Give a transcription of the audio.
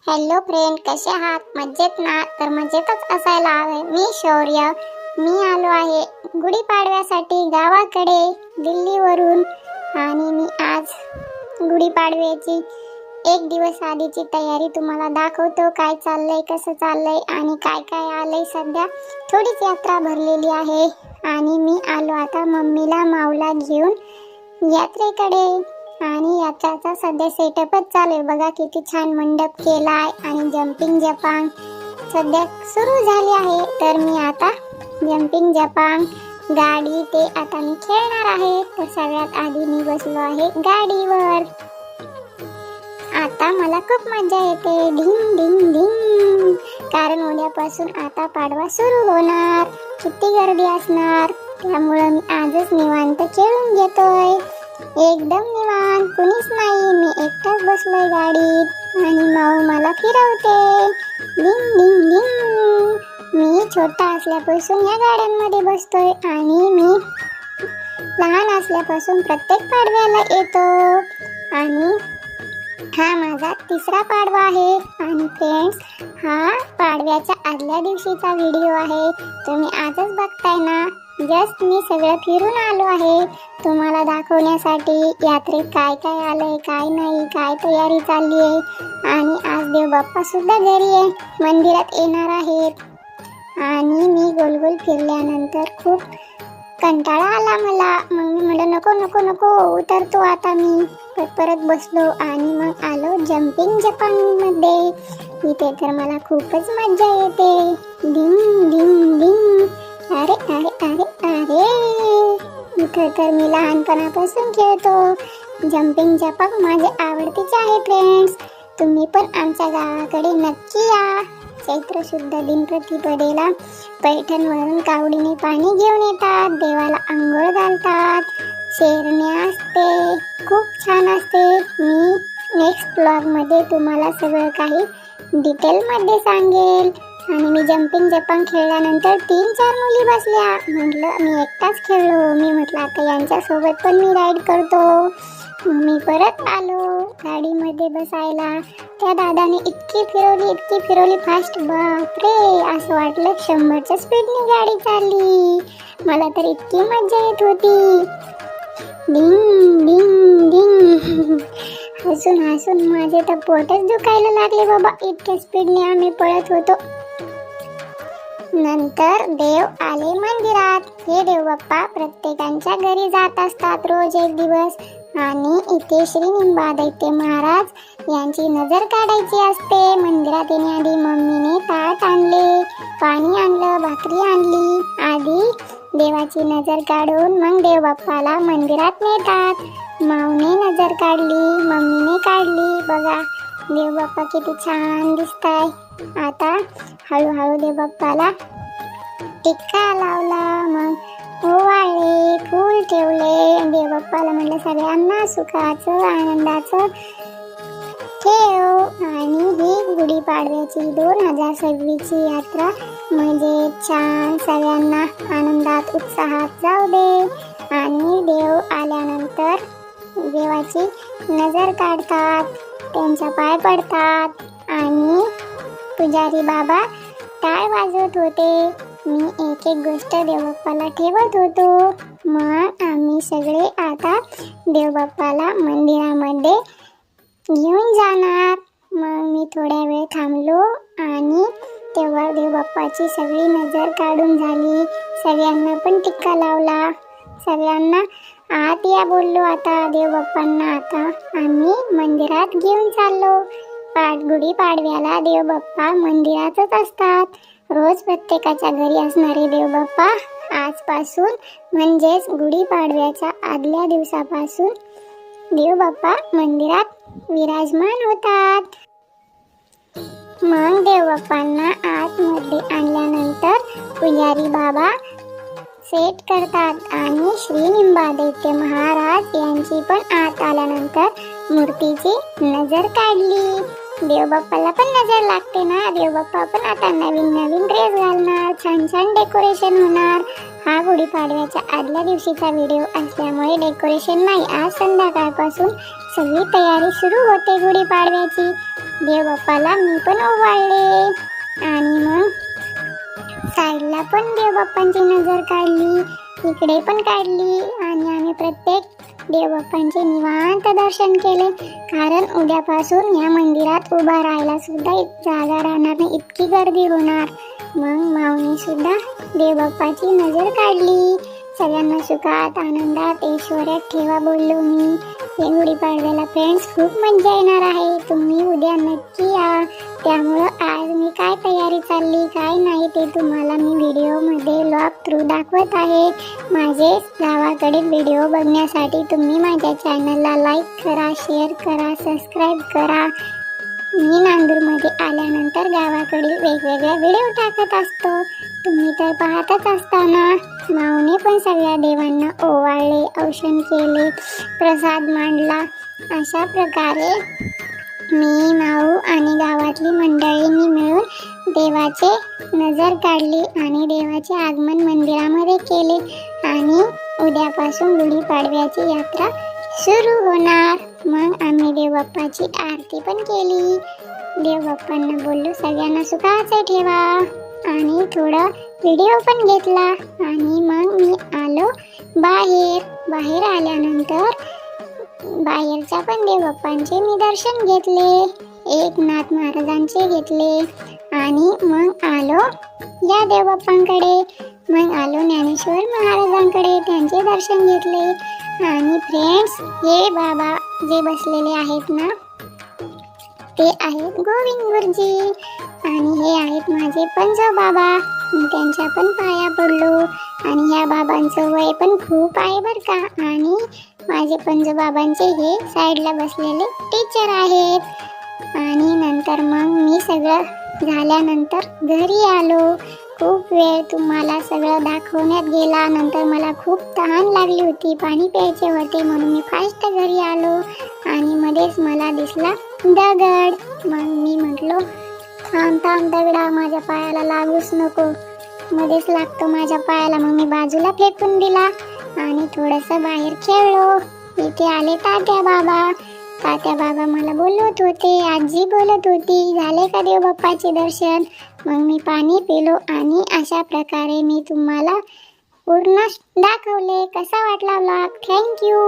Hello friend, कसे आहात? मजेत ना? तर मजेतच असायला हवे. मी शौर्य. मी आलो आहे गुढीपाडव्यासाठी गावाकडे दिल्लीवरून. आणि मी आज गुढीपाडव्याची एक दिवस आधीची तयारी तुम्हाला दाखवतो. काय चाललंय, कसं चाललंय आणि काय काय आलंय. सध्या थोडीच यात्रा भरलेली आहे आणि मी आलो आता मम्मीला माऊला घेऊन यात्रेकडे. आणि यात्राचा सध्या सेटअपच चालू आहे. बघा किती छान मंडप केलाय आणि जम्पिंग जपांग सध्या सुरू झाली आहे. तर मी आता जम्पिंग जपांग गाडी ते आता मी खेळणार आहे. तर सगळ्यात आधी मी बसलो आहे गाडीवर. आता मला खूप मजा येते. ढिंग ढिंग ढिंग. कारण उद्यापासून आता पाडवा सुरू होणार. किती गर्दी असणार, त्यामुळे मी आजच निवांत खेळून घेतोय. एकदम निवांत, कुणीच नाही. मी एकटाच बसलोय गाडीत आणि माऊ मला फिरवते. डिंग डिंग डिंग. मी छोटा असल्यापासून या गाड्यांमध्ये बसतोय आणि मी लहान असल्यापासून प्रत्येक पाडव्याला येतो. आणि हा माझा तिसरा पाडवा आहे. आणि फ्रेंड्स, हा पाडव्याच्या आदल्या दिवशीचा व्हिडिओ आहे. तुम्ही आजच बघताय ना. जस्ट मी सगळं फिरून आलो आहे तुम्हाला दाखवण्यासाठी. यात्रेत काय काय आलंय, काय नाही, काय तयारी चालली आहे. आणि आज देव बाप्पा सुद्धा घरी आहे, मंदिरात येणार आहेत. आणि मी गोल गोल फिरल्यानंतर खूप कंटाळा आला मला. मग मी म्हटलं नको नको नको, उतरतो आता मी. परत बसलो आणि मग आलो जम्पिंग जपांग मध्ये. इथे तर मला खूपच मजा येते. डिंग डिंग डिंग. अरे अरे अरे अरे, इथं तर मी लहानपणापासून खेळतो. जम्पिंग जपांग माझे आवडतीचे आहे फ्रेंड्स. तुम्ही पण आमच्या गावाकडे नक्की या. चैत्र शुद्ध दिन प्रतिपदेला पैठणवरून कावडीने पाणी घेऊन येतात. देवाला आंघोळ घालतात. शेरण्या असते, खूप छान असते. मी नेक्स्ट ब्लॉगमध्ये तुम्हाला सगळं काही डिटेलमध्ये सांगेल. आणि मी जम्पिंग जपांग खेळल्यानंतर 3-4 मुली बसल्या. म्हटलं मी एकटाच खेळलो. मी म्हटलं आता यांच्यासोबत पण मी राईड करतो. मी परत आलो गाडीमध्ये बसायला. त्या दादाने इतकी फिरवली फास्ट. बापरे, असं वाटलं 100च्या स्पीडने गाडी चालली. मला तर इतकी मजा येत होती. डिंग डिंग डिंग. हसून हसून माझे तर पोटच दुखायला लागले बाबा, इतक्या स्पीडने आम्ही पळत होतो. नंतर देव आले मंदिरात. हे देव बाप्पा प्रत्येकांच्या घरी जात असतात रोज एक दिवस. आणि इथे श्री निंबादैत्य महाराज यांची नजर काढायची असते. मंदिरात येण्याआधी मम्मीने ताट आणले, पाणी आणलं, भाकरी आणली. आधी देवाची नजर काढून मग देव बाप्पाला मंदिरात नेतात. माऊने नजर काढली, मम्मीने काढली. बघा देव बाप्पा किती छान दिसताय. आता हळूहळू देव बाप्पाला टिक्का लावला, मग ओवाळले, फूल ठेवले. देव बाप्पाला म्हटलं सगळ्यांना सुखाचं आनंदाचं ठेव. आणि ही गुढीपाडव्याची 2026ची यात्रा म्हणजे छान सगळ्यांना आनंदात उत्साहात जाऊ दे. आणि देव आल्यानंतर देवाची नजर काढतात, त्यांचा पाय पडतात. आणि पुजारी बाबा टाळ वाजवत होते. मी एक एक गोष्ट देवबाप्पाला ठेवत होतो. मग आम्ही सगळे आता देवबाप्पाला मंदिरामध्ये घेऊन जाणार. मग मी थोड्या वेळ थांबलो आणि तेव्हा देवबाप्पाची सगळी नजर काढून झाली. सगळ्यांना पण टिक्का लावला. सगळ्यांना आत या बोललो. आता देवबाप्पांना आता आम्ही मंदिरात घेऊन चाललो. गुढीपाडव्याला देवबाप्पा मंदिरातच असतात. रोज प्रत्येकाच्या घरी असणारे देवबाप्पा आजपासून म्हणजेच गुढीपाडव्याच्या आदल्या दिवसापासून देवबाप्पा मंदिरात विराजमान होतात. मग देवबाप्पांना आतमध्ये आणल्यानंतर पुजारी बाबा सेट करतात. आणि श्री निंबादैत्य महाराज यांची पण आत आल्यानंतर मूर्तीची नजर काढली. देवबाप्पाला पण नजर लागते ना. देवबाप्पा पण आता नवीन नवीन ड्रेस घालणार, छान छान डेकोरेशन होणार. हा गुढीपाडव्याच्या आदल्या दिवशीचा व्हिडिओ असल्यामुळे डेकोरेशन नाही. आज संध्याकाळपासून सगळी तयारी सुरू होते गुढीपाडव्याची. देव बाप्पाला मी पण ओवाळले आणि मग साईडला पण देव बाप्पांची नजर काढली, इकडे पण काढली आणि आम्ही प्रत्येक देव बाप्पांचे निवांत दर्शन केले. कारण उद्यापासून या मंदिरात उभा राहायला सुद्धा जागा राहणार नाही, इतकी गर्दी होणार. मग माऊनी सुद्धा देव बाप्पाची नजर काढली. सगळ्यांना सुखात आनंदात ऐश्वर्यात ठेवा बोललो मी. हे गुढीपाडव्याला फ्रेंड्स खूप मजा येणार आहे, तुम्ही उद्या नक्की या. त्यामुळं आज मी काय तयारी चालली काय नाही ते तुम्हाला मी व्हिडिओमध्ये व्लॉग थ्रू दाखवत आहे. माझे गावाकडील व्हिडिओ बघण्यासाठी तुम्ही माझ्या चॅनलला लाईक करा, शेअर करा, सबस्क्राईब करा. मी नांदूरमध्ये आल्यानंतर गावाकडील वेगवेगळ्या व्हिडिओ टाकत असतो, तुम्ही तर पाहतच असताना. माऊने पण सगळ्या देवांना ओवाळले, औक्षण केले, प्रसाद मांडला. अशा प्रकारे मी, माऊ आणि गावातली मंडळींनी मिळून देवाचे नजर काढली आणि देवाचे आगमन मंदिरामध्ये केले. आणि उद्यापासून गुढीपाडव्याची यात्रा सुरू होणार. मग आम्ही देवबाप्पाची आरती पण केली. देवबाप्पांना बोललो सगळ्यांना सुखाचे ठेवा आणि थोडा व्हिडिओ पण घेतला. आणि मग मी आलो बाहेर आल्यानंतर बाहेरच्या पण देवबाप्पांचे मी दर्शन घेतले, एकनाथ महाराजांचे घेतले आणि मग आलो या देवबाप्पांकडे. मग आलो ज्ञानेश्वर महाराजांकडे, त्यांचे दर्शन घेतले. आणि फ्रेंड्स, हे बाबा जे बसलेले आहेत ना ते आहेत गोविंद गुरुजी आणि हे आहेत माझे पंजोबाबा. मी त्यांच्या पण पाया पडलो आणि ह्या बाबांचं वय पण खूप आहे बरं का. आणि माझे पंजोबाबांचे हे साईडला बसलेले टीचर आहेत. आणि नंतर मग मी सगळं झाल्यानंतर घरी आलो. खूप वेळ तुम्हाला सगळं दाखवण्यात गेला. नंतर मला खूप तहान लागली होती, पाणी प्यायचे होते, म्हणून मी फास्ट घरी आलो. आणि मध्येच मला दिसला दगड. मग मी म्हटलो थांब दगडा, माझ्या पायाला लागूच नको. मध्येच लागतो माझ्या पायाला. मग मी बाजूला फेकून दिला आणि थोडंसं बाहेर खेळलो. इथे आले तात्या बाबा मला बोलत होते, आजी बोलत होती, झाले का देव बाप्पाचे दर्शन. मग मी पाणी पिलो आणि अशा प्रकारे मी तुम्हाला पूर्ण दाखवले. कसा वाटला व्लॉग? थँक्यू.